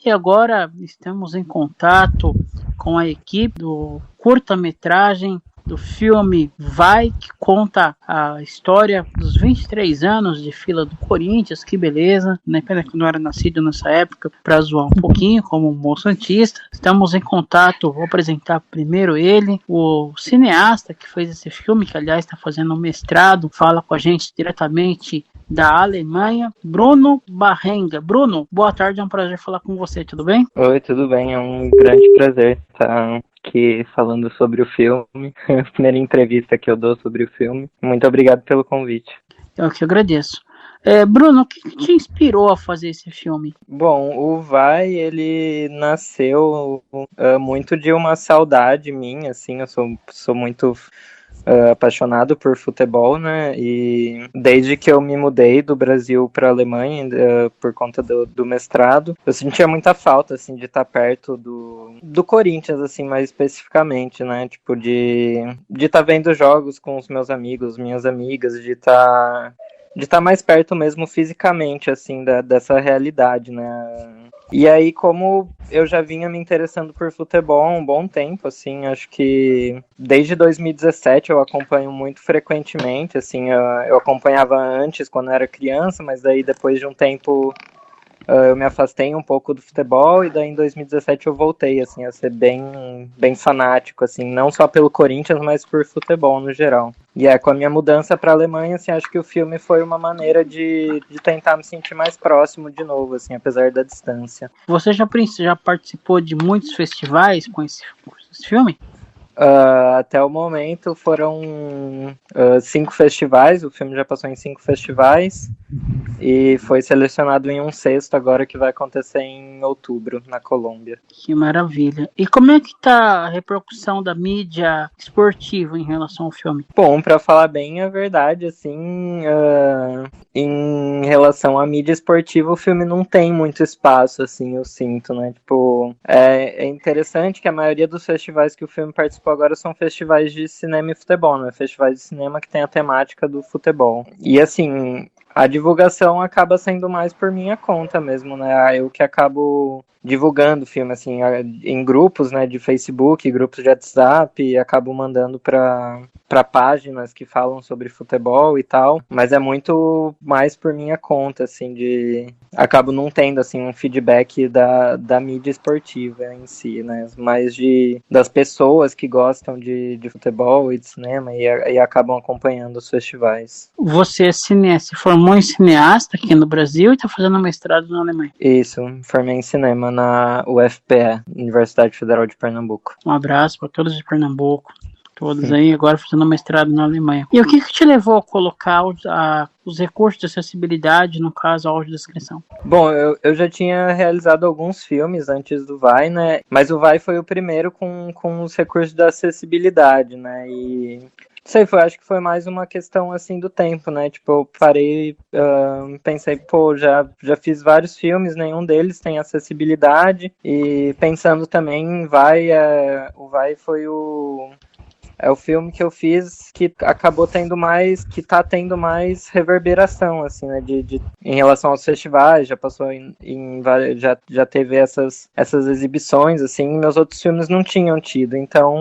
E agora estamos em contato com a equipe do curta-metragem do filme Vai, que conta a história dos 23 anos de fila do Corinthians. Que beleza, né? Pena que não era nascido nessa época, para zoar um pouquinho como um bom santista. Estamos em contato, vou apresentar primeiro ele, o cineasta que fez esse filme, que aliás está fazendo um mestrado, fala com a gente diretamente da Alemanha, Bruno Barrenga. Bruno, boa tarde, é um prazer falar com você, tudo bem? Oi, tudo bem? É um grande prazer estar aqui falando sobre o filme. A primeira entrevista que eu dou sobre o filme. Muito obrigado pelo convite. Eu que agradeço. Bruno, o que te inspirou a fazer esse filme? Bom, o Vai, ele nasceu muito de uma saudade minha, assim, eu sou muito apaixonado por futebol, né, e desde que eu me mudei do Brasil para a Alemanha, por conta do mestrado, eu sentia muita falta, assim, de estar perto do Corinthians, assim, mais especificamente, né, tipo, de estar vendo jogos com os meus amigos, minhas amigas, de estar mais perto mesmo fisicamente, assim, dessa realidade, né. E aí, como eu já vinha me interessando por futebol há um bom tempo, assim, acho que desde 2017 eu acompanho muito frequentemente, assim, eu acompanhava antes quando eu era criança, mas daí depois de um tempo eu me afastei um pouco do futebol e daí em 2017 eu voltei, assim, a ser bem fanático, assim, não só pelo Corinthians, mas por futebol no geral. E com a minha mudança para a Alemanha, assim, acho que o filme foi uma maneira de tentar me sentir mais próximo de novo, assim, apesar da distância. Você já participou de muitos festivais com esse filme? Até o momento foram 5 festivais, o filme já passou em 5 festivais e foi selecionado em um sexto agora que vai acontecer em outubro, na Colômbia. Que maravilha. E como é que tá a repercussão da mídia esportiva em relação ao filme? Bom, pra falar bem a verdade, assim, em relação à mídia esportiva, o filme não tem muito espaço, assim, eu sinto, né? Tipo, é interessante que a maioria dos festivais que o filme participou agora são festivais de cinema e futebol, né? Festivais de cinema que tem a temática do futebol. E, assim, a divulgação acaba sendo mais por minha conta mesmo, né? Eu que acabo divulgando o filme, assim, em grupos, né, de Facebook, grupos de WhatsApp, e acabo mandando para páginas que falam sobre futebol e tal, mas é muito mais por minha conta, assim, acabo não tendo, assim, um feedback da mídia esportiva em si, né, mais das pessoas que gostam de futebol e de cinema e acabam acompanhando os festivais. Você se formou em cineasta aqui no Brasil e está fazendo mestrado na Alemanha. Isso, formei em cinema na UFPE, Universidade Federal de Pernambuco. Um abraço para todos de Pernambuco, todos aí agora fazendo mestrado na Alemanha. E o que te levou a colocar os recursos de acessibilidade, no caso, a audiodescrição? Bom, eu já tinha realizado alguns filmes antes do Vai, né? Mas o Vai foi o primeiro com os recursos da acessibilidade, né? E sei, acho que foi mais uma questão, assim, do tempo, né? Tipo, eu parei, pensei, pô, já fiz vários filmes, nenhum deles tem acessibilidade. E pensando também em Vai, o Vai foi é o filme que eu fiz que acabou que tá tendo mais reverberação, assim, né, em relação aos festivais, já passou já teve essas exibições, assim, meus outros filmes não tinham tido, então,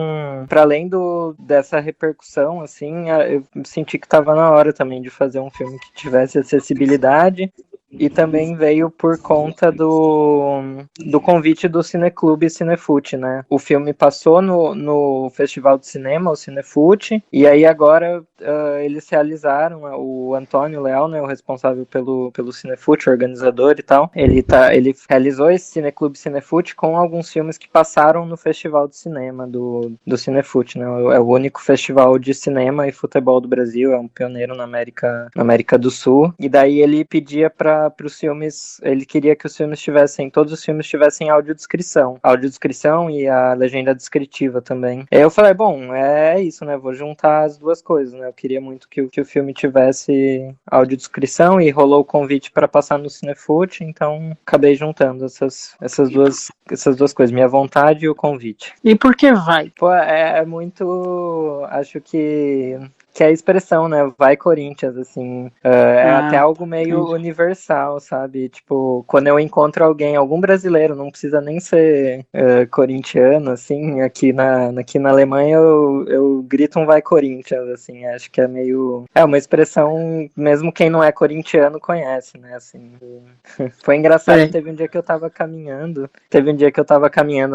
para além dessa repercussão, assim, eu senti que tava na hora também de fazer um filme que tivesse acessibilidade. E também veio por conta do convite do Cineclube Cinefute, né? O filme passou no Festival de Cinema, o Cinefute, e aí agora eles realizaram, o Antônio Leal, né, o responsável pelo Cinefute, organizador e tal, ele realizou esse Cineclube Cinefute com alguns filmes que passaram no Festival de Cinema do Cinefute, né? É o único festival de cinema e futebol do Brasil, é um pioneiro na América do Sul, e daí ele pedia para os filmes, ele queria que todos os filmes tivessem audiodescrição e a legenda descritiva também. Aí eu falei, bom, é isso, né, vou juntar as duas coisas, né, eu queria muito que o filme tivesse audiodescrição e rolou o convite para passar no Cinefute, então acabei juntando essas duas coisas, minha vontade e o convite. E por que Vai? Pô, é muito, acho que que é a expressão, né? Vai Corinthians, assim. É até algo meio universal, sabe? Tipo, quando eu encontro alguém, algum brasileiro, não precisa nem ser corintiano, assim, aqui na Alemanha eu grito um Vai Corinthians, assim, acho que é meio... É uma expressão, mesmo quem não é corintiano conhece, né, assim. Foi engraçado, teve um dia que eu tava caminhando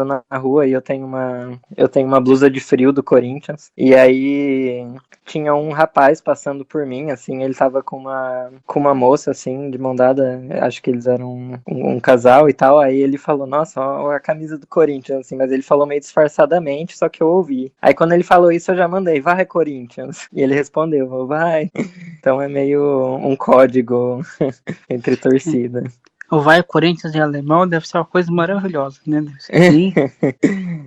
na rua e eu tenho uma blusa de frio do Corinthians, e aí tinha um rapaz passando por mim, assim, ele tava com uma moça, assim, de mão dada, acho que eles eram um casal e tal, aí ele falou, nossa, ó, a camisa do Corinthians, assim, mas ele falou meio disfarçadamente, só que eu ouvi. Aí quando ele falou isso, eu já mandei, vai Corinthians, e ele respondeu, vai. Então é meio um código entre torcida. O Vai Corinthians em alemão deve ser uma coisa maravilhosa, né?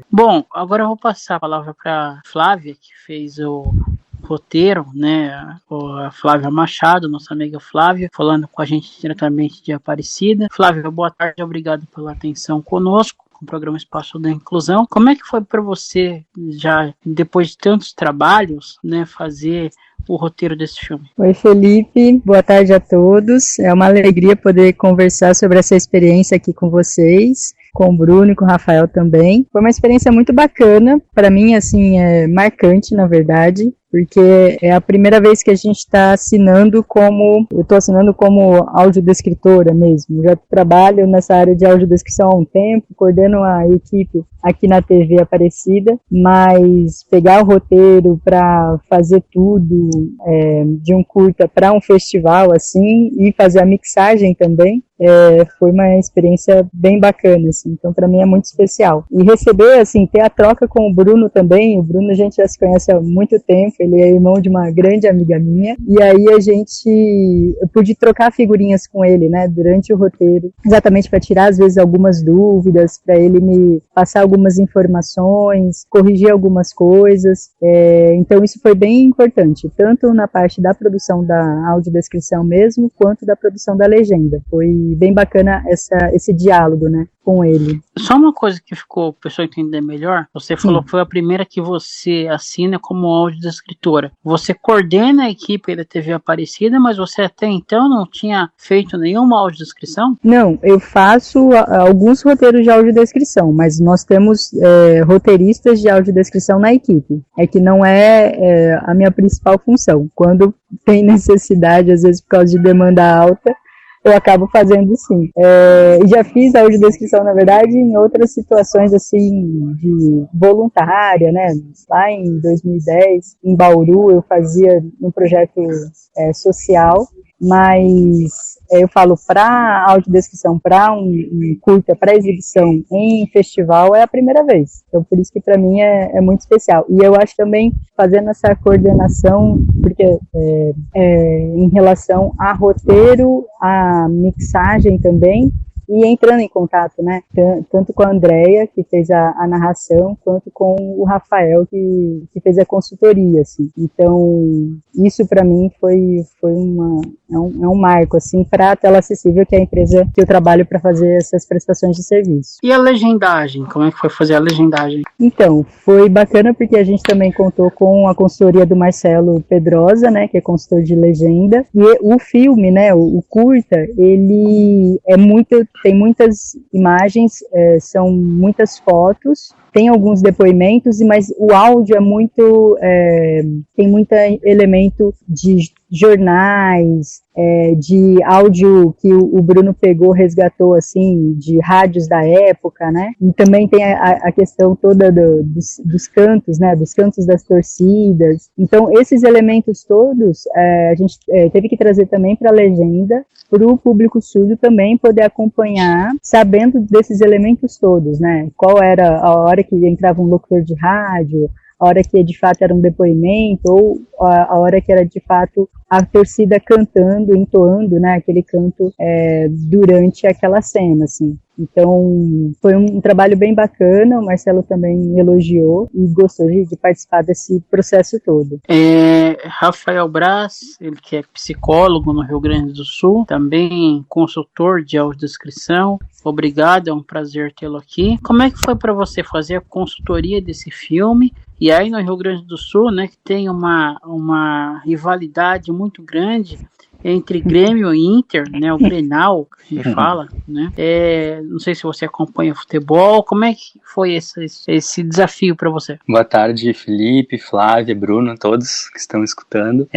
Bom, agora eu vou passar a palavra para Flávia, que fez o roteiro, né? A Flávia Machado, nossa amiga Flávia, falando com a gente diretamente de Aparecida. Flávia, boa tarde, obrigado pela atenção conosco com o programa Espaço da Inclusão. Como é que foi para você, já depois de tantos trabalhos, né, fazer o roteiro desse filme? Oi, Felipe, boa tarde a todos. É uma alegria poder conversar sobre essa experiência aqui com vocês, com o Bruno e com o Rafael também. Foi uma experiência muito bacana, para mim, assim, é marcante, na verdade, porque é a primeira vez que a gente está assinando eu estou assinando como audiodescritora mesmo. Já trabalho nessa área de audiodescrição há um tempo, coordeno a equipe aqui na TV Aparecida, mas pegar o roteiro para fazer tudo de um curta para um festival assim e fazer a mixagem também, foi uma experiência bem bacana, assim. Então para mim é muito especial. E receber, assim, ter a troca com o Bruno também. O Bruno a gente já se conhece há muito tempo, ele é irmão de uma grande amiga minha, e aí eu pude trocar figurinhas com ele, né, durante o roteiro, exatamente para tirar às vezes algumas dúvidas, para ele me passar algumas informações, corrigir algumas coisas. Então isso foi bem importante, tanto na parte da produção da audiodescrição mesmo, quanto da produção da legenda. Foi bem bacana esse diálogo, né, com ele. Só uma coisa que ficou, a pessoa entender melhor, você falou que foi a primeira que você assina como audiodescritora. Você coordena a equipe da TV Aparecida, mas você até então não tinha feito nenhuma audiodescrição? Não, eu faço alguns roteiros de audiodescrição, mas nós temos roteiristas de audiodescrição na equipe. É que não é a minha principal função. Quando tem necessidade, às vezes por causa de demanda alta, eu acabo fazendo sim. Já fiz a audiodescrição, na verdade, em outras situações, assim, de voluntária, né? Lá em 2010, em Bauru, eu fazia um projeto social, mas eu falo, para audiodescrição, para um curta, para exibição em festival, é a primeira vez. Então, por isso que para mim é muito especial. E eu acho também, fazendo essa coordenação, porque em relação a roteiro, a mixagem também, e entrando em contato, né, tanto com a Andrea, que fez a narração, quanto com o Rafael, que fez a consultoria, assim. Então, isso para mim foi um marco, assim, para a Tela Acessível, que é a empresa que eu trabalho para fazer essas prestações de serviço. E a legendagem? Como é que foi fazer a legendagem? Então, foi bacana porque a gente também contou com a consultoria do Marcelo Pedrosa, né, que é consultor de legenda, e o filme, né, o curta, ele tem muitas imagens, são muitas fotos, tem alguns depoimentos, mas o áudio tem muito elemento de jornais, de áudio que o Bruno pegou, resgatou, assim, de rádios da época, né? E também tem a questão toda dos cantos, né? Dos cantos das torcidas. Então, esses elementos todos, a gente teve que trazer também para a legenda, para o público surdo também poder acompanhar, sabendo desses elementos todos, né? Qual era a hora que entrava um locutor de rádio, a hora que de fato era um depoimento, ou a hora que era de fato a torcida cantando, entoando, né, aquele canto durante aquela cena, assim. Então, foi um trabalho bem bacana, o Marcelo também elogiou e gostou de participar desse processo todo. Rafael Braz, ele que é psicólogo no Rio Grande do Sul, também consultor de audiodescrição. Obrigado, é um prazer tê-lo aqui. Como é que foi para você fazer a consultoria desse filme E aí no Rio Grande do Sul, né, que tem uma rivalidade muito grande entre Grêmio e Inter, né, o Grenal, que a gente fala, né, não sei se você acompanha futebol, como é que foi esse desafio para você? Boa tarde, Felipe, Flávia, Bruno, todos que estão escutando.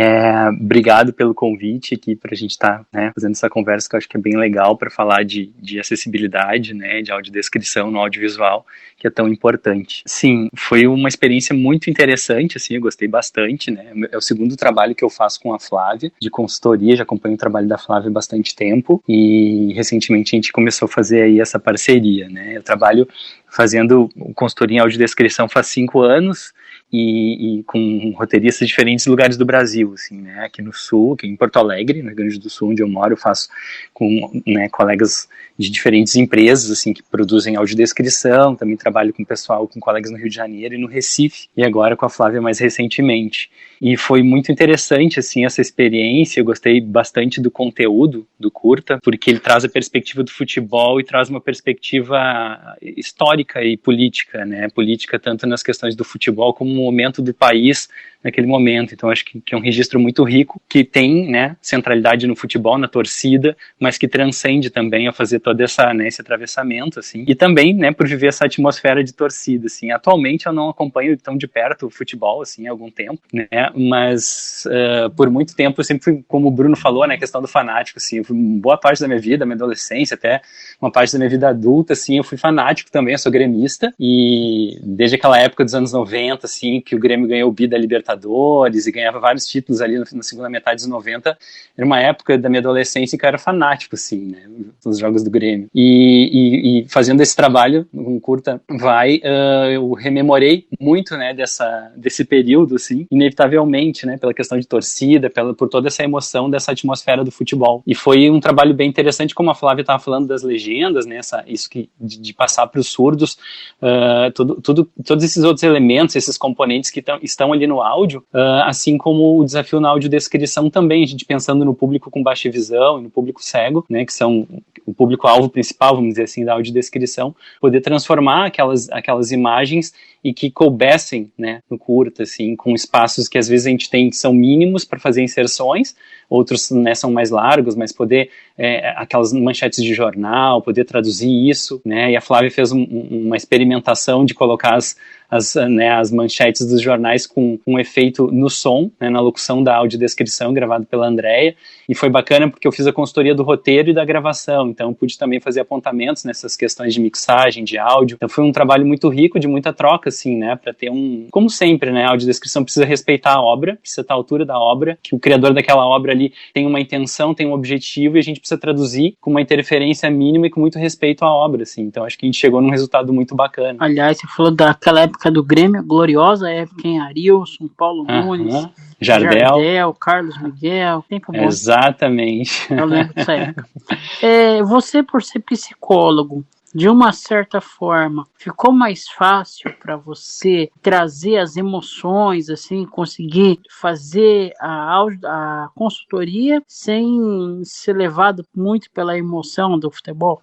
Obrigado pelo convite aqui para a gente estar, né, fazendo essa conversa que eu acho que é bem legal para falar de acessibilidade, né, de audiodescrição no audiovisual, que é tão importante. Sim, foi uma experiência muito interessante, assim, eu gostei bastante, né, é o segundo trabalho que eu faço com a Flávia, de consultoria, já acompanho o trabalho da Flávia há bastante tempo e recentemente a gente começou a fazer aí essa parceria, né? Eu trabalho fazendo consultoria em audiodescrição faz 5 anos e com roteiristas de diferentes lugares do Brasil, assim, né? Aqui no Sul, aqui em Porto Alegre, no Rio Grande do Sul, onde eu moro, eu faço com, né, colegas de diferentes empresas, assim, que produzem audiodescrição, também trabalho com pessoal, com colegas no Rio de Janeiro e no Recife, e agora com a Flávia mais recentemente. E foi muito interessante, assim, essa experiência, eu gostei bastante do conteúdo do curta, porque ele traz a perspectiva do futebol e traz uma perspectiva histórica e política, né, política tanto nas questões do futebol como no momento do país naquele momento. Então acho que é um registro muito rico, que tem, né, centralidade no futebol, na torcida, mas que transcende também a fazer todo esse atravessamento, assim, e também, né, por viver essa atmosfera de torcida, assim. Atualmente eu não acompanho tão de perto o futebol, assim, há algum tempo, né, mas por muito tempo eu sempre fui, como o Bruno falou, né, a questão do fanático, assim, eu fui boa parte da minha vida, minha adolescência, até uma parte da minha vida adulta, assim, eu fui fanático também, eu sou gremista, e desde aquela época dos anos 90, assim, que o Grêmio ganhou o bi da Libertadores e ganhava vários títulos ali na segunda metade dos 90, era uma época da minha adolescência que eu era fanático, assim, né, dos jogos do Grêmio. E fazendo esse trabalho, um curta eu rememorei muito, né, desse período, assim, inevitavelmente, né, pela questão de torcida, por toda essa emoção dessa atmosfera do futebol. E foi um trabalho bem interessante, como a Flávia estava falando das legendas, né, isso de passar para os surdos, todos esses outros elementos, esses componentes que estão ali no áudio, assim como o desafio na audiodescrição também, a gente pensando no público com baixa visão e no público cego, né, que são o público-alvo principal, vamos dizer assim, da audiodescrição, poder transformar aquelas imagens e que coubessem, né, no curta, assim, com espaços que às vezes a gente tem que são mínimos para fazer inserções, outros, né, são mais largos, mas poder, aquelas manchetes de jornal, poder traduzir isso, né, e a Flávia fez uma experimentação de colocar as manchetes dos jornais com um efeito no som, né, na locução da audiodescrição, gravado pela Andrea, e foi bacana porque eu fiz a consultoria do roteiro e da gravação, então eu pude também fazer apontamentos nessas questões de mixagem, de áudio, então foi um trabalho muito rico, de muita troca, assim, né, para ter como sempre, né, a audiodescrição precisa respeitar a obra, precisa estar à altura da obra, que o criador daquela obra ali tem uma intenção, tem um objetivo, e a gente precisa traduzir com uma interferência mínima e com muito respeito à obra, assim, então acho que a gente chegou num resultado muito bacana. Aliás, você falou daquela época do Grêmio, gloriosa época, em Arilson, Paulo Nunes, Jardel, Carlos Miguel, tempo bom. Exatamente. Eu lembro dessa época. Você, por ser psicólogo, de uma certa forma, ficou mais fácil para você trazer as emoções, assim, conseguir fazer a consultoria sem ser levado muito pela emoção do futebol?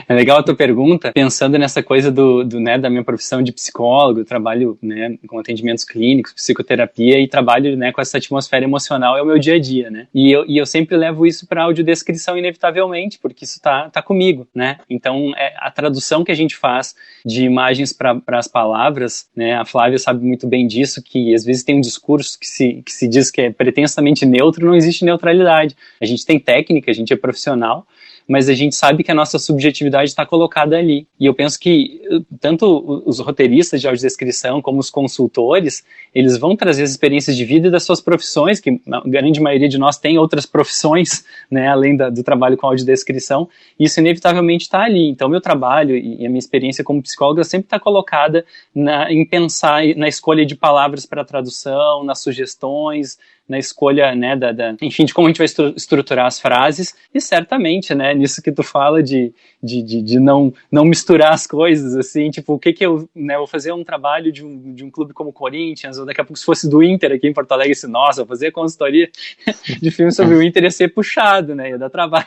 É legal a tua pergunta, pensando nessa coisa né, da minha profissão de psicólogo, eu trabalho, né, com atendimentos clínicos, psicoterapia e trabalho, né, com essa atmosfera emocional, é o meu dia a dia, né? E eu sempre levo isso para audiodescrição inevitavelmente, porque isso tá comigo, né? Então, a tradução que a gente faz de imagens para as palavras, né, a Flávia sabe muito bem disso, que às vezes tem um discurso que se diz que é pretensamente neutro, não existe neutralidade. A gente tem técnica, a gente é profissional, mas a gente sabe que a nossa subjetividade está colocada ali. E eu penso que tanto os roteiristas de audiodescrição como os consultores, eles vão trazer as experiências de vida e das suas profissões, que a grande maioria de nós tem outras profissões, né, além do trabalho com audiodescrição, e isso inevitavelmente está ali. Então, meu trabalho e a minha experiência como psicóloga sempre está colocada em pensar na escolha de palavras para tradução, nas sugestões, na escolha, né, enfim, de como a gente vai estruturar as frases, e certamente, né, nisso que tu fala de não misturar as coisas, assim, tipo, o que eu, né, vou fazer um trabalho de um clube como o Corinthians, ou daqui a pouco se fosse do Inter aqui em Porto Alegre, assim, nossa, vou fazer consultoria de filme sobre o Inter ia ser puxado, né, ia dar trabalho,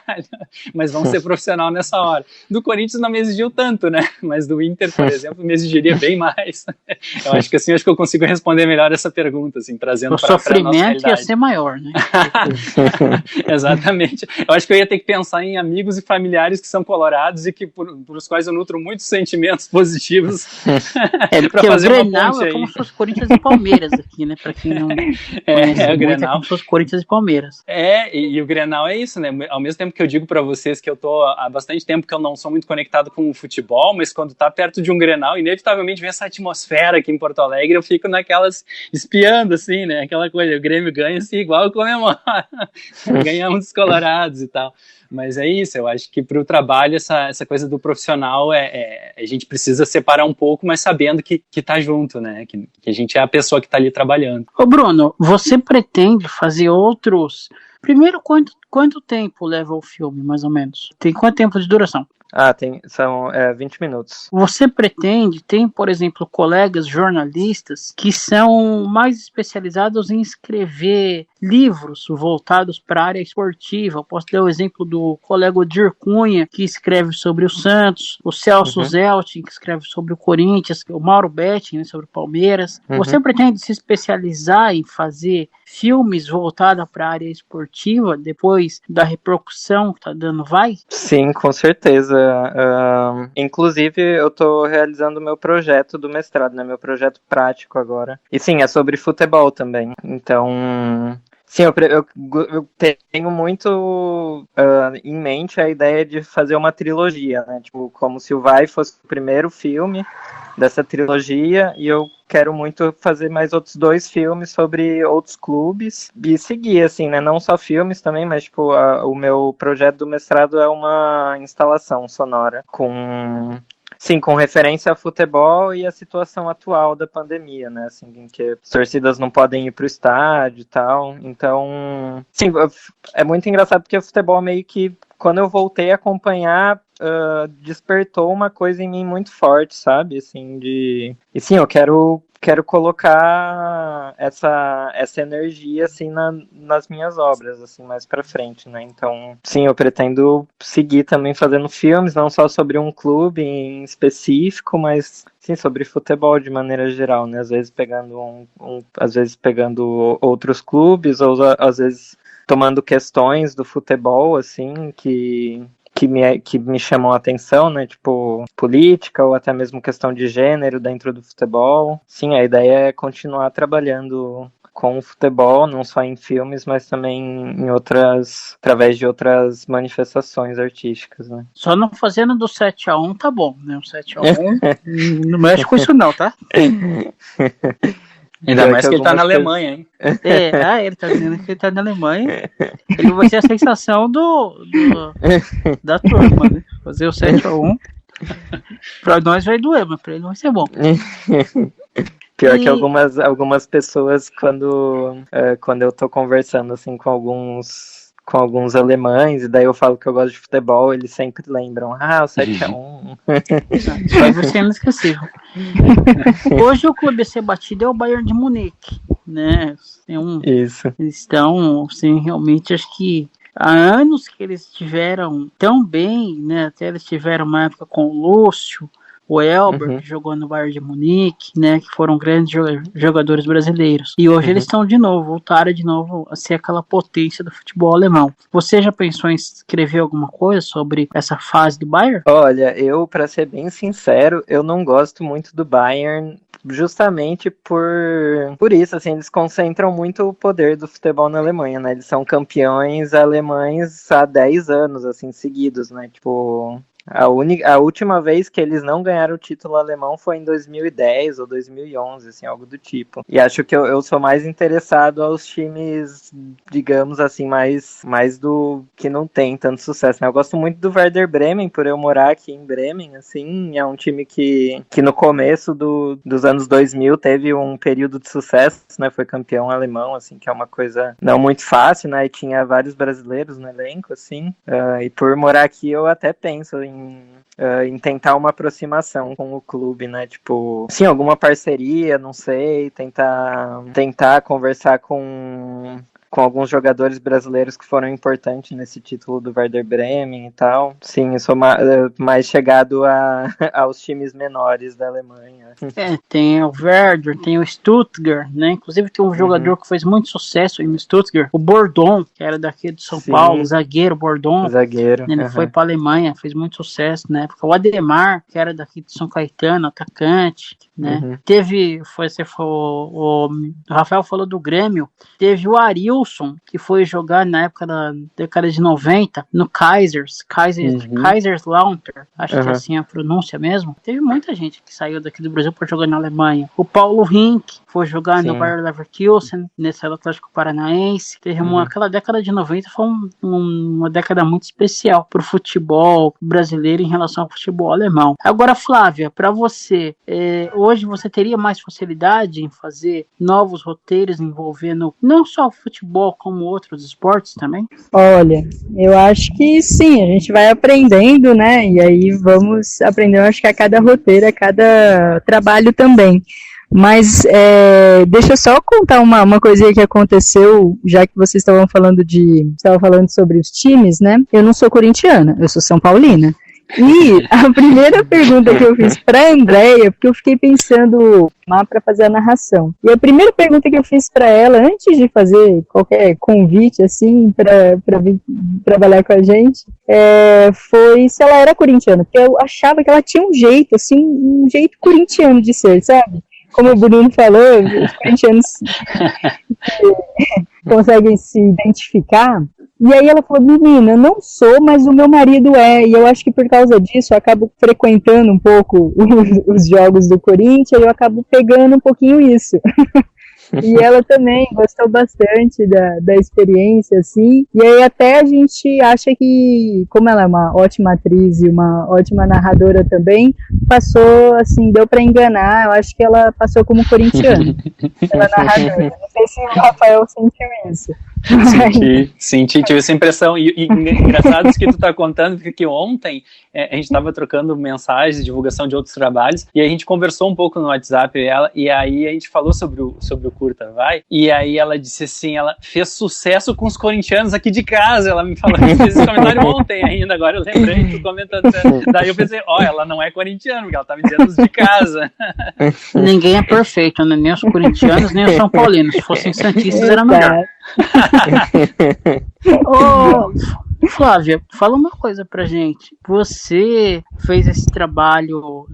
mas vamos ser profissional nessa hora. Do Corinthians não me exigiu tanto, né, mas do Inter, por exemplo, me exigiria bem mais. Eu acho que assim, eu consigo responder melhor essa pergunta, assim, trazendo para a nossa realidade. O sofrimento ia ser maior, né? Exatamente. Eu acho que eu ia ter que pensar em amigos e familiares que são colorados e que por os quais eu nutro muitos sentimentos positivos para fazer uma ponte aí. É como se fosse Corinthians e Palmeiras aqui, né? Para quem não conhece o Grenal. É como se fosse Corinthians e Palmeiras. E o Grenal é isso, né? Ao mesmo tempo que eu digo para vocês que eu tô há bastante tempo que eu não sou muito conectado com o futebol, mas quando tá perto de um Grenal, inevitavelmente vem essa atmosfera aqui em Porto Alegre, eu fico naquelas espiando, assim, né? Aquela coisa, o Grêmio ganha, assim, igual comemora. Ganhamos dos colorados e tal. Mas é isso, eu acho que para o trabalho essa coisa do profissional a gente precisa separar um pouco, mas sabendo que tá junto, né? Que a gente é a pessoa que tá ali trabalhando. Ô Bruno, você pretende fazer outros... Primeiro, quanto tempo leva o filme, mais ou menos? Tem quanto tempo de duração? São 20 minutos. Você tem, por exemplo, colegas jornalistas que são mais especializados em escrever livros voltados para a área esportiva. Eu posso dar o exemplo do colega Odir Cunha, que escreve sobre o Santos, o Celso Zeltin, que escreve sobre o Corinthians, o Mauro Betting, né, sobre o Palmeiras. Você pretende se especializar em fazer filmes voltados para a área esportiva depois da repercussão que está dando Vai? Sim, com certeza. Inclusive, eu estou realizando o meu projeto do mestrado, né? Meu projeto prático agora. E sim, é sobre futebol também. Então... Sim, eu tenho muito em mente a ideia de fazer uma trilogia, né? Tipo, como se o Vai fosse o primeiro filme dessa trilogia, e eu quero muito fazer mais outros 2 filmes sobre outros clubes e seguir, assim, né? Não só filmes também, mas, tipo, o meu projeto do mestrado é uma instalação sonora com referência a futebol e a situação atual da pandemia, né, assim, em que as torcidas não podem ir pro estádio e tal, então, sim, é muito engraçado porque o futebol meio que, quando eu voltei a acompanhar, despertou uma coisa em mim muito forte, sabe, assim, e sim, eu quero colocar essa energia, assim, nas minhas obras, assim, mais pra frente, né, então, sim, eu pretendo seguir também fazendo filmes, não só sobre um clube em específico, mas, sim, sobre futebol de maneira geral, né, às vezes pegando às vezes pegando outros clubes, ou às vezes tomando questões do futebol, assim, que me chamam a atenção, né, tipo política ou até mesmo questão de gênero dentro do futebol. Sim, a ideia é continuar trabalhando com o futebol, não só em filmes, mas também através de outras manifestações artísticas, né. Só não fazendo do 7-1 tá bom, né, o 7-1 não mexe com isso não, tá? Ainda mais que ele tá na Alemanha, hein? Ele tá dizendo que ele tá na Alemanha. Ele vai ser a sensação da turma, né? Fazer o 7-1. Pra nós vai doer, mas pra ele vai ser bom. Pior que algumas pessoas, quando eu tô conversando assim com alguns alemães, e daí eu falo que eu gosto de futebol, eles sempre lembram, o 7-1. Isso vai ser inesquecível. Hoje o clube a ser batido é o Bayern de Munique, né? Isso. Eles estão, assim, realmente, acho que há anos que eles estiveram tão bem, né? Até eles tiveram uma época com o Lúcio, o Elber, que jogou no Bayern de Munique, né, que foram grandes jogadores brasileiros. E hoje eles estão voltaram de novo a ser aquela potência do futebol alemão. Você já pensou em escrever alguma coisa sobre essa fase do Bayern? Olha, pra ser bem sincero, eu não gosto muito do Bayern, justamente por isso, assim, eles concentram muito o poder do futebol na Alemanha, né, eles são campeões alemães há 10 anos, assim, seguidos, né, tipo... A última vez que eles não ganharam o título alemão foi em 2010 ou 2011, assim, algo do tipo. E acho que eu sou mais interessado aos times, digamos assim, mais do que não tem tanto sucesso, né? Eu gosto muito do Werder Bremen, por eu morar aqui em Bremen, assim, é um time que no começo dos anos 2000 teve um período de sucesso, né? Foi campeão alemão, assim, que é uma coisa não muito fácil, né? E tinha vários brasileiros no elenco, assim, e por morar aqui eu até penso em tentar uma aproximação com o clube, né, tipo, sim, alguma parceria, não sei, tentar conversar com alguns jogadores brasileiros que foram importantes nesse título do Werder Bremen e tal. Sim, eu sou mais chegado aos times menores da Alemanha. Tem o Werder, tem o Stuttgart, né? Inclusive tem um jogador que fez muito sucesso em Stuttgart, o Bordon, que era daqui de São Paulo, o zagueiro Bordon. Ele foi para a Alemanha, fez muito sucesso na época. O Ademar, que era daqui de São Caetano, atacante, né? O Rafael falou do Grêmio, teve o Arilson, que foi jogar na época da década de 90 no Kaiserslautern, acho que é assim a pronúncia mesmo. Teve muita gente que saiu daqui do Brasil para jogar na Alemanha. O Paulo Rink foi jogar no Bayer Leverkusen, nesse Atlético Paranaense. Teve aquela década de 90 foi uma década muito especial para o futebol brasileiro em relação ao futebol alemão. Agora, Flávia, para você, hoje você teria mais facilidade em fazer novos roteiros envolvendo não só o futebol, como outros esportes também? Olha, eu acho que sim, a gente vai aprendendo, né? E aí vamos aprendendo, acho que a cada roteiro, a cada trabalho também. Mas deixa eu só contar uma coisinha que aconteceu, já que vocês estavam falando sobre os times, né? Eu não sou corintiana, eu sou São Paulina. E a primeira pergunta que eu fiz para a Andréia, porque eu fiquei pensando lá para fazer a narração. E a primeira pergunta que eu fiz para ela, antes de fazer qualquer convite, assim, para vir trabalhar com a gente, foi se ela era corintiana. Porque eu achava que ela tinha um jeito, assim, um jeito corintiano de ser, sabe? Como o Bruno falou, os corintianos conseguem se identificar. E aí ela falou, menina, eu não sou, mas o meu marido é. E eu acho que por causa disso eu acabo frequentando um pouco os jogos do Corinthians e eu acabo pegando um pouquinho isso. E ela também gostou bastante da experiência, assim. E aí até a gente acha que, como ela é uma ótima atriz e uma ótima narradora também, passou, assim, deu pra enganar. Eu acho que ela passou como corintiana, pela narradora. Não sei se o Rafael sentiu isso. Senti, tive essa impressão. E engraçado isso que tu tá contando, porque ontem a gente tava trocando mensagens, divulgação de outros trabalhos, e a gente conversou um pouco no WhatsApp, e aí a gente falou sobre o curta, vai? E aí ela disse assim, ela fez sucesso com os corintianos aqui de casa, ela me falou, fez esse comentário ontem ainda, agora eu lembrei, tu comentando. Daí eu pensei, ela não é corintiana, porque ela tá me dizendo os de casa. Ninguém é perfeito, né? Nem os corintianos, nem os são paulinos. Se fossem santistas, era melhor. Flávia, fala uma coisa pra gente. Você fez esse trabalho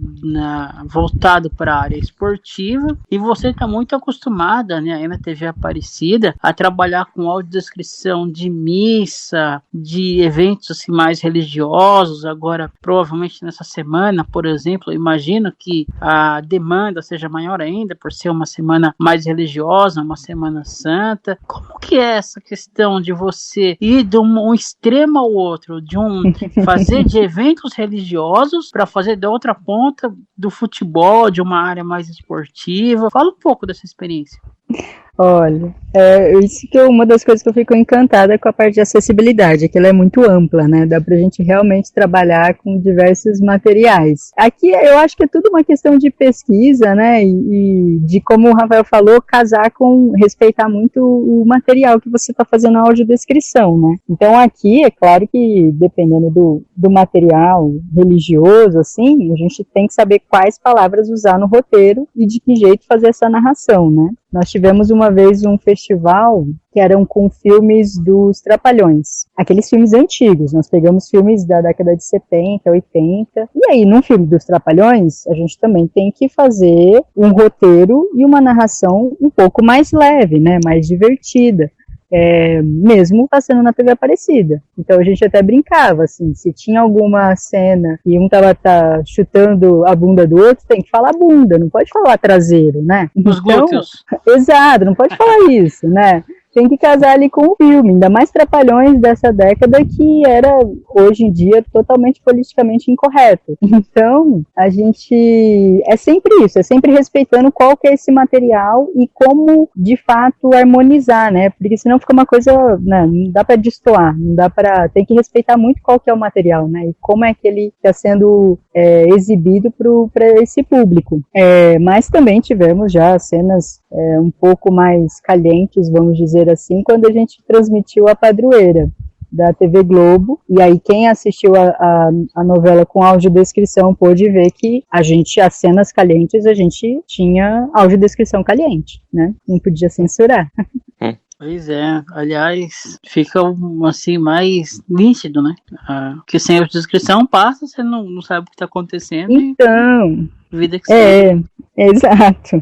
voltado para a área esportiva e você está muito acostumada, né, aí na TV Aparecida, a trabalhar com audiodescrição de missa, de eventos assim, mais religiosos. Agora, provavelmente nessa semana, por exemplo, eu imagino que a demanda seja maior ainda por ser uma semana mais religiosa, uma semana santa. Como que é essa questão de você ir de um extremo ao outro, de fazer de eventos religiosos para fazer da outra ponta do futebol, de uma área mais esportiva? Fala um pouco dessa experiência. Olha, isso que é uma das coisas que eu fico encantada com a parte de acessibilidade, que ela é muito ampla, né? Dá pra gente realmente trabalhar com diversos materiais. Aqui eu acho que é tudo uma questão de pesquisa, né? E de, como o Rafael falou, respeitar muito o material que você está fazendo a audiodescrição, né? Então aqui, é claro que dependendo do material religioso, assim, a gente tem que saber quais palavras usar no roteiro e de que jeito fazer essa narração, né? Nós tivemos uma vez um festival que eram com filmes dos Trapalhões, aqueles filmes antigos. Nós pegamos filmes da década de 70, 80, e aí num filme dos Trapalhões a gente também tem que fazer um roteiro e uma narração um pouco mais leve, né, mais divertida. mesmo passando na TV Aparecida. Então a gente até brincava, assim, se tinha alguma cena e um tava chutando a bunda do outro, tem que falar bunda, não pode falar traseiro, né? Os glúteos. Exato, não pode falar isso, né? Tem que casar ali com o filme, ainda mais Trapalhões dessa década, que era, hoje em dia, totalmente politicamente incorreto. Então, a gente é sempre isso, é sempre respeitando qual que é esse material e como, de fato, harmonizar, né? Porque senão fica uma coisa, né, não dá para destoar, não dá para, tem que respeitar muito qual que é o material, né? E como é que ele está sendo exibido para esse público. Mas também tivemos já cenas um pouco mais calientes, vamos dizer assim, quando a gente transmitiu A Padroeira, da TV Globo, e aí quem assistiu a novela com audiodescrição pôde ver que as cenas calientes, a gente tinha audiodescrição caliente, né? Não podia censurar. Pois é, aliás, fica assim mais nítido, né? Porque sem a descrição passa, você não sabe o que está acontecendo. Então, vida que segue. Exato.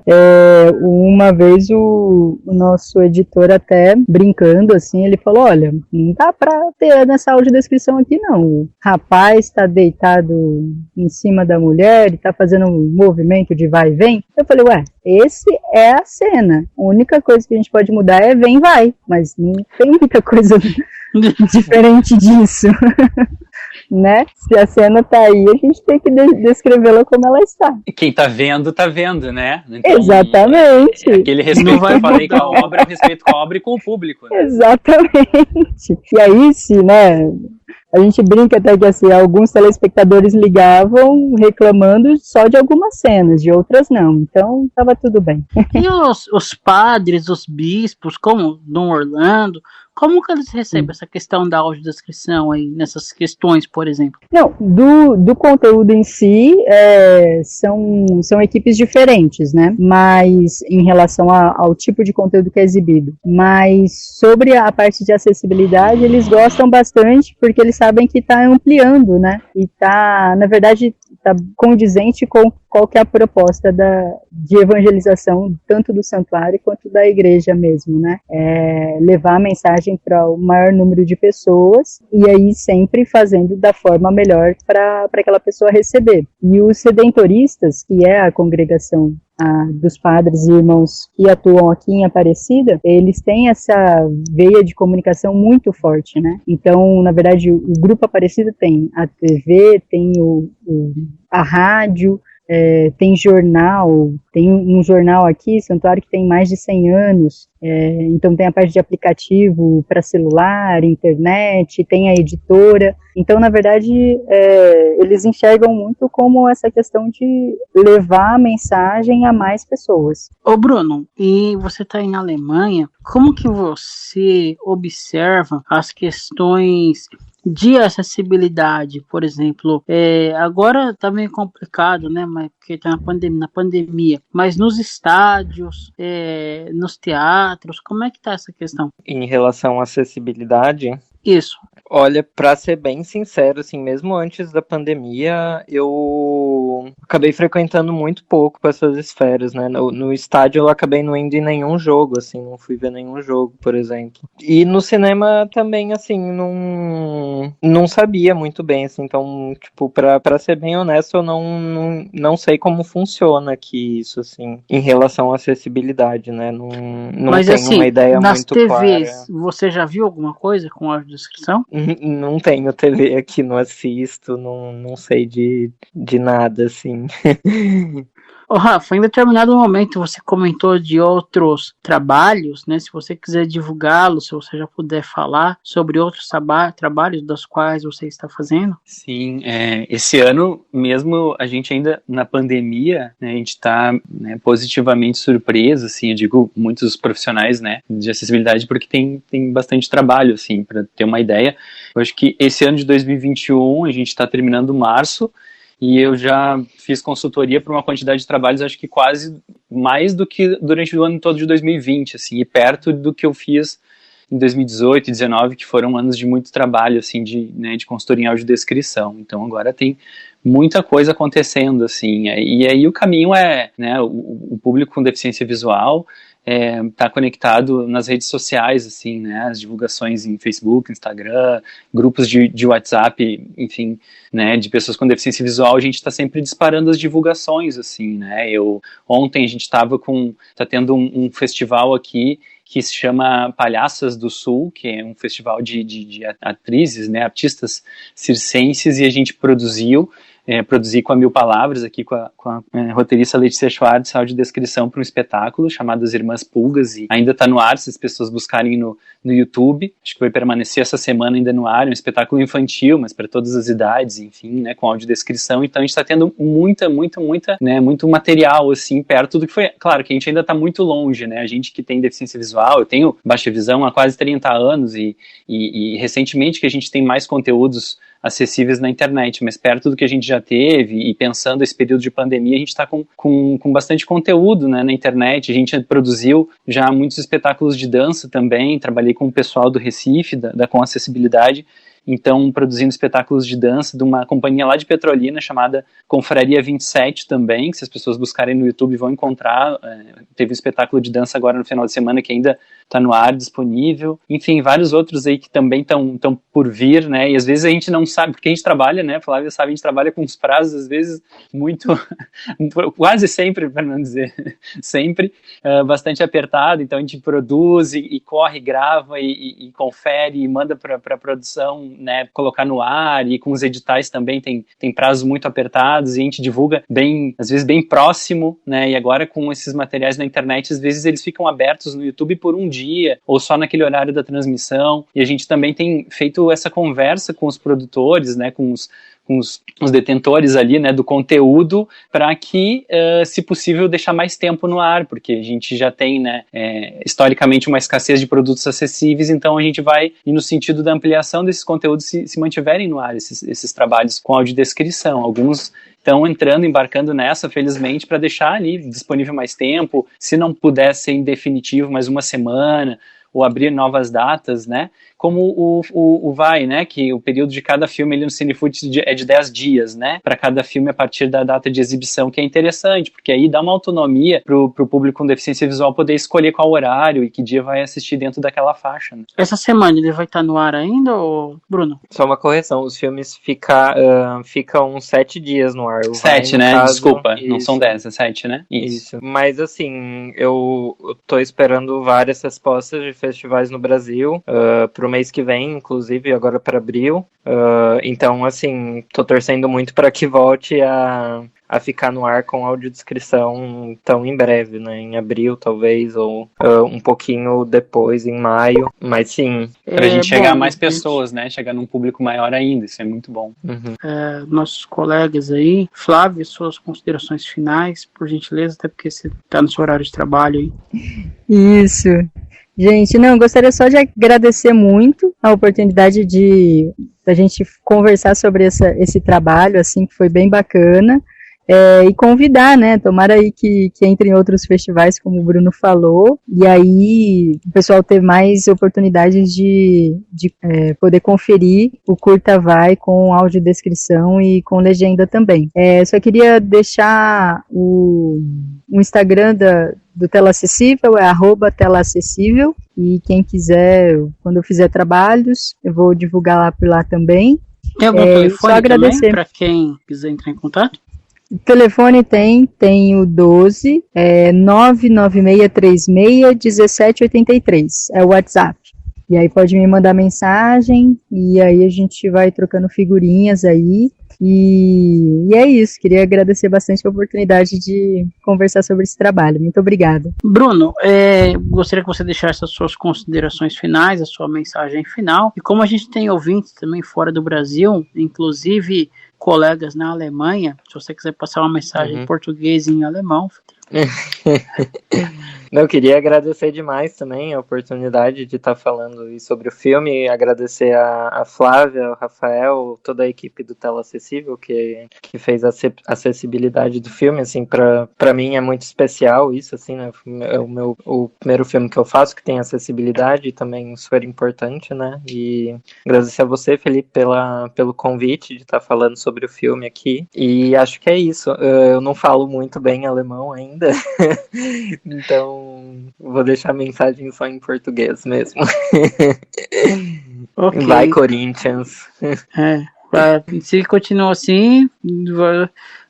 Uma vez o nosso editor, até brincando assim, ele falou, olha, não dá pra ter nessa audiodescrição aqui não, o rapaz tá deitado em cima da mulher e tá fazendo um movimento de vai e vem. Eu falei, esse é a cena, a única coisa que a gente pode mudar é vem e vai, mas não tem muita coisa diferente disso. Né? Se a cena tá aí, a gente tem que descrevê-la como ela está. Quem tá vendo, né? Então, exatamente. Aquele respeito que eu falei com a obra, respeito com a obra e com o público. Né? Exatamente. E aí, né, a gente brinca até que assim, alguns telespectadores ligavam reclamando só de algumas cenas, de outras não. Então, estava tudo bem. E os padres, os bispos, como Dom Orlando, como que eles recebem essa questão da audiodescrição aí, nessas questões, por exemplo? Não, do conteúdo em si, são equipes diferentes, né? Mas em relação ao tipo de conteúdo que é exibido. Mas sobre a parte de acessibilidade, eles gostam bastante, porque eles sabem que está ampliando, né? E está, na verdade, está condizente com qual que é a proposta de evangelização, tanto do santuário quanto da igreja mesmo, né? Levar a mensagem para o maior número de pessoas e aí sempre fazendo da forma melhor para aquela pessoa receber. E os redentoristas, que é a congregação dos padres e irmãos que atuam aqui em Aparecida, eles têm essa veia de comunicação muito forte, né? Então, na verdade, o Grupo Aparecida tem a TV, tem a rádio, tem jornal, tem um jornal aqui, Santuário, que tem mais de 100 anos, então tem a parte de aplicativo para celular, internet, tem a editora, então na verdade eles enxergam muito como essa questão de levar a mensagem a mais pessoas. Ô Bruno, e você está na Alemanha, como que você observa as questões de acessibilidade, por exemplo, agora tá meio complicado, né, mas porque tá na pandemia, mas nos estádios, nos teatros, como é que tá essa questão? Em relação à acessibilidade? Isso. Olha, pra ser bem sincero, assim, mesmo antes da pandemia, eu acabei frequentando muito pouco com essas esferas, né? No estádio eu acabei não indo em nenhum jogo, assim, não fui ver nenhum jogo, por exemplo. E no cinema também, assim, não sabia muito bem, assim, então, tipo, pra ser bem honesto, eu não sei como funciona aqui isso, assim, em relação à acessibilidade, né? Não Mas, tenho assim, uma ideia nas muito TVs, clara. você já viu alguma coisa com audiodescrição? Não tenho TV aqui, não assisto, não sei de nada, assim. Ô Rafa, em determinado momento você comentou de outros trabalhos, né? Se você quiser divulgá-los, se você já puder falar sobre outros trabalhos dos quais você está fazendo. Sim, esse ano mesmo a gente ainda na pandemia, né, a gente está, né, positivamente surpreso, assim, eu digo muitos profissionais, né, de acessibilidade, porque tem bastante trabalho, assim, para ter uma ideia. Eu acho que esse ano de 2021 a gente está terminando março, e eu já fiz consultoria para uma quantidade de trabalhos, acho que quase mais do que durante o ano todo de 2020, assim, e perto do que eu fiz em 2018 e 2019, que foram anos de muito trabalho, assim, de consultoria em audiodescrição. Então agora tem muita coisa acontecendo, assim, e aí o caminho é, né, o público com deficiência visual, tá conectado nas redes sociais, assim, né, as divulgações em Facebook, Instagram, grupos de WhatsApp, enfim, né, de pessoas com deficiência visual, a gente está sempre disparando as divulgações, assim, né, ontem a gente tá tendo um festival aqui que se chama Palhaças do Sul, que é um festival de atrizes, né, artistas circenses, e a gente produzi com a Mil Palavras, aqui com a roteirista Letícia Schwartz, audiodescrição para um espetáculo chamado As Irmãs Pulgas, e ainda está no ar, se as pessoas buscarem no YouTube, acho que vai permanecer essa semana ainda no ar, é um espetáculo infantil, mas para todas as idades, enfim, né, com audiodescrição, então a gente está tendo muito material, assim, perto do que foi, claro que a gente ainda está muito longe, né, a gente que tem deficiência visual, eu tenho baixa visão há quase 30 anos, e recentemente que a gente tem mais conteúdos acessíveis na internet, mas perto do que a gente já teve, e pensando esse período de pandemia, a gente está com bastante conteúdo, né, na internet. A gente produziu já muitos espetáculos de dança também, trabalhei com o pessoal do Recife, da Com Acessibilidade, então produzindo espetáculos de dança de uma companhia lá de Petrolina chamada Confraria 27 também, que se as pessoas buscarem no YouTube vão encontrar. Teve um espetáculo de dança agora no final de semana que ainda está no ar, disponível. Enfim, vários outros aí que também estão por vir, né, e às vezes a gente não sabe, porque a gente trabalha, né, Flávia sabe, a gente trabalha com uns prazos às vezes muito, quase sempre, para não dizer sempre, bastante apertado, então a gente produz e corre, grava e confere e manda para a produção, né, colocar no ar, e com os editais também tem prazos muito apertados, e a gente divulga às vezes bem próximo, né, e agora com esses materiais na internet, às vezes eles ficam abertos no YouTube por um dia, ou só naquele horário da transmissão, e a gente também tem feito essa conversa com os produtores, né, com os detentores ali, né, do conteúdo, para que, se possível, deixar mais tempo no ar, porque a gente já tem, né, historicamente uma escassez de produtos acessíveis, então a gente vai ir no sentido da ampliação desses conteúdos se mantiverem no ar, esses trabalhos com audiodescrição. Alguns estão embarcando nessa, felizmente, para deixar ali disponível mais tempo, se não puder ser em definitivo, mais uma semana, ou abrir novas datas, né, como o Vai, né, que o período de cada filme ali no Cinefoot é de 10 dias, né, para cada filme a partir da data de exibição, que é interessante, porque aí dá uma autonomia pro público com deficiência visual poder escolher qual horário e que dia vai assistir dentro daquela faixa, né. Essa semana ele vai estar no ar ainda, ou Bruno? Só uma correção, os filmes ficam 7 dias no ar. 7, né, caso, desculpa, isso. Não são 10, é 7, né? Isso. Mas assim, eu tô esperando várias respostas de festivais no Brasil, pro mês que vem, inclusive, agora para abril. Então, assim, tô torcendo muito para que volte a ficar no ar com audiodescrição tão em breve, né? Em abril, talvez, ou um pouquinho depois, em maio. Mas sim. Pra gente chegar a mais pessoas, né? Chegar num público maior ainda, isso é muito bom. Uhum. Nossos colegas aí, Flávio, suas considerações finais, por gentileza, até porque você tá no seu horário de trabalho aí. Isso. Gente, eu gostaria só de agradecer muito a oportunidade da gente conversar sobre esse trabalho, assim, que foi bem bacana, e convidar, né, tomara aí que entre em outros festivais, como o Bruno falou, e aí o pessoal ter mais oportunidades de poder conferir o Curta Vai com audiodescrição e com legenda também. Só queria deixar o Instagram do Tela Acessível, é @telaacessível, e quem quiser, quando eu fizer trabalhos, eu vou divulgar por lá também. Tem algum telefone também para quem quiser entrar em contato? O telefone tem o 12 996361783, é o WhatsApp. E aí pode me mandar mensagem, e aí a gente vai trocando figurinhas aí. E é isso, queria agradecer bastante a oportunidade de conversar sobre esse trabalho. Muito obrigada. Bruno, gostaria que você deixasse as suas considerações finais, a sua mensagem final. E como a gente tem ouvintes também fora do Brasil, inclusive colegas na Alemanha, se você quiser passar uma mensagem em português e em alemão. Eu queria agradecer demais também a oportunidade de estar falando sobre o filme, agradecer a Flávia, o Rafael, toda a equipe do Tela Acessível que fez a acessibilidade do filme, assim, pra mim é muito especial isso, assim, né, é o primeiro filme que eu faço que tem acessibilidade, e também super importante, né, e agradecer a você, Felipe, pelo convite de estar falando sobre o filme aqui, e acho que é isso, eu não falo muito bem alemão ainda, então vou deixar a mensagem só em português mesmo. Ok. Vai, Corinthians. Se continuar assim,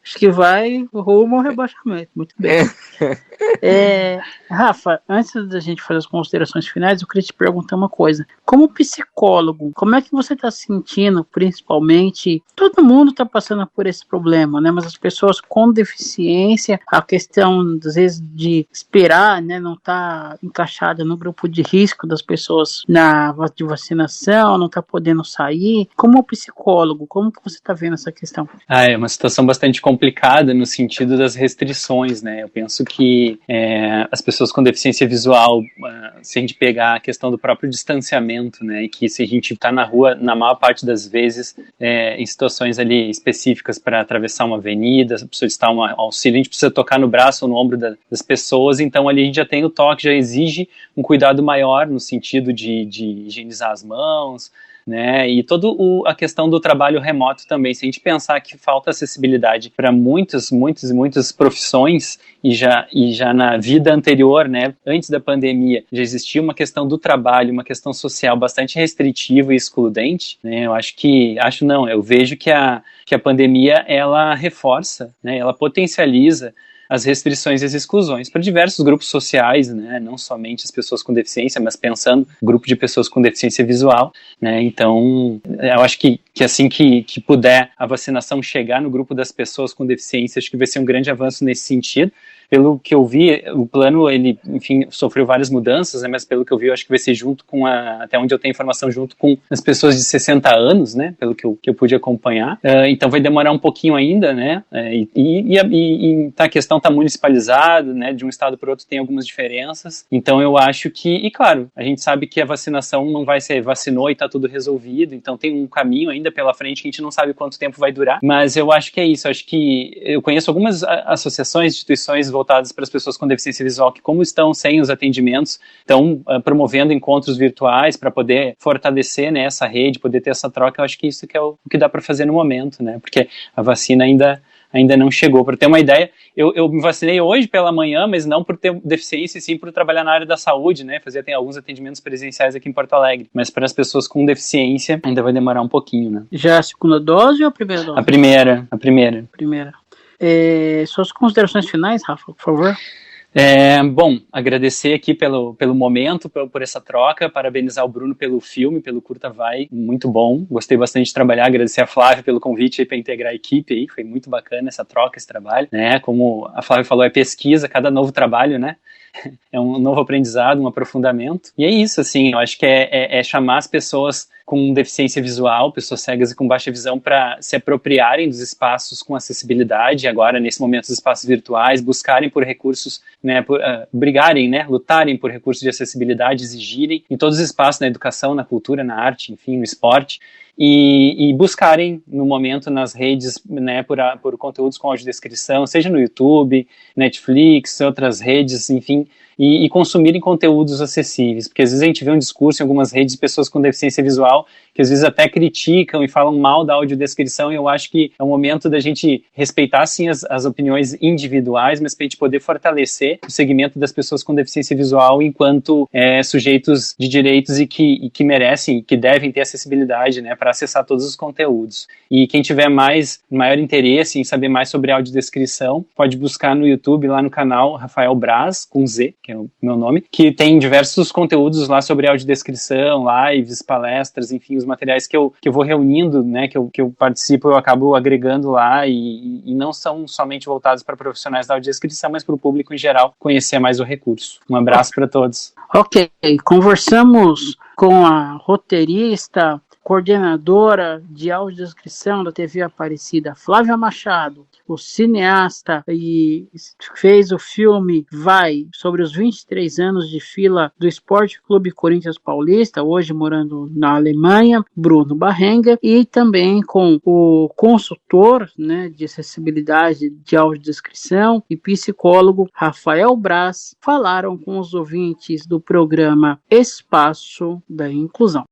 acho que vai rumo ao rebaixamento. Muito bem. Rafa, antes da gente fazer as considerações finais, eu queria te perguntar uma coisa. Como psicólogo, como é que você está se sentindo, principalmente? Todo mundo está passando por esse problema, né? Mas as pessoas com deficiência, a questão, às vezes, de esperar, né? Não está encaixada no grupo de risco das pessoas de vacinação, não está podendo sair. Como psicólogo, como que você está vendo essa questão? É uma situação bastante complicada no sentido das restrições, né? Eu penso que as pessoas com deficiência visual, se a gente pegar a questão do próprio distanciamento, né? E que se a gente está na rua, na maior parte das vezes, em situações ali específicas para atravessar uma avenida, solicitar um auxílio, a gente precisa tocar no braço ou no ombro das pessoas, então ali a gente já tem o toque, já exige um cuidado maior no sentido de higienizar as mãos, né, e toda a questão do trabalho remoto também. Se a gente pensar que falta acessibilidade para muitas profissões e já na vida anterior, né, antes da pandemia, já existia uma questão do trabalho, uma questão social bastante restritiva e excludente, né, eu vejo que a pandemia, ela reforça, né, ela potencializa as restrições e as exclusões para diversos grupos sociais, né, não somente as pessoas com deficiência, mas pensando no grupo de pessoas com deficiência visual, né, então eu acho que assim que puder a vacinação chegar no grupo das pessoas com deficiência, acho que vai ser um grande avanço nesse sentido. Pelo que eu vi, o plano, ele, enfim, sofreu várias mudanças, né, mas pelo que eu vi, eu acho que vai ser junto com até onde eu tenho informação, junto com as pessoas de 60 anos, né, pelo que eu pude acompanhar. Então vai demorar um pouquinho ainda, né, a questão está municipalizada, né, de um estado para outro tem algumas diferenças. Então eu acho e claro, a gente sabe que a vacinação não vai ser vacinou e está tudo resolvido, então tem um caminho ainda pela frente que a gente não sabe quanto tempo vai durar, mas eu acho que é isso. Eu acho que eu conheço algumas associações, instituições voltadas para as pessoas com deficiência visual que, como estão sem os atendimentos, estão promovendo encontros virtuais para poder fortalecer, né, essa rede, poder ter essa troca. Eu acho que isso que é o que dá para fazer no momento, né, porque a vacina ainda não chegou. Para ter uma ideia, eu me vacinei hoje pela manhã, mas não por ter deficiência, e sim por trabalhar na área da saúde, né, tem alguns atendimentos presenciais aqui em Porto Alegre, mas para as pessoas com deficiência ainda vai demorar um pouquinho, né. Já a segunda dose ou a primeira dose? A primeira. Suas considerações finais, Rafa, por favor? Bom, agradecer aqui pelo momento, por essa troca, parabenizar o Bruno pelo filme, pelo Curta Vai, muito bom, gostei bastante de trabalhar, agradecer a Flávia pelo convite para integrar a equipe aí, foi muito bacana essa troca, esse trabalho, né, como a Flávia falou, é pesquisa, cada novo trabalho, né, é um novo aprendizado, um aprofundamento, e é isso, assim, eu acho que é chamar as pessoas com deficiência visual, pessoas cegas e com baixa visão, para se apropriarem dos espaços com acessibilidade, agora nesse momento dos espaços virtuais, buscarem por recursos, né, brigarem, né, lutarem por recursos de acessibilidade, exigirem em todos os espaços, na educação, na cultura, na arte, enfim, no esporte, e buscarem no momento nas redes, né, por conteúdos com audiodescrição, seja no YouTube, Netflix, outras redes, enfim, e consumirem conteúdos acessíveis, porque às vezes a gente vê um discurso em algumas redes de pessoas com deficiência visual que às vezes até criticam e falam mal da audiodescrição, e eu acho que é o momento da gente respeitar sim as opiniões individuais, mas para a gente poder fortalecer o segmento das pessoas com deficiência visual enquanto sujeitos de direitos e que merecem, que devem ter acessibilidade, né, para acessar todos os conteúdos. E quem tiver maior interesse em saber mais sobre audiodescrição, pode buscar no YouTube, lá no canal Rafael Braz, com Z, que é o meu nome, que tem diversos conteúdos lá sobre audiodescrição, lives, palestras, enfim, os materiais que eu vou reunindo, né, que eu participo, eu acabo agregando lá e não são somente voltados para profissionais da audiodescrição, mas para o público em geral conhecer mais o recurso. Um abraço para todos. Ok, conversamos com a roteirista, coordenadora de audiodescrição da TV Aparecida, Flávia Machado, o cineasta e fez o filme Vai, sobre os 23 anos de fila do Esporte Clube Corinthians Paulista, hoje morando na Alemanha, Bruno Barrenga, e também com o consultor, né, de acessibilidade de audiodescrição e psicólogo Rafael Braz, falaram com os ouvintes do programa Espaço da Inclusão.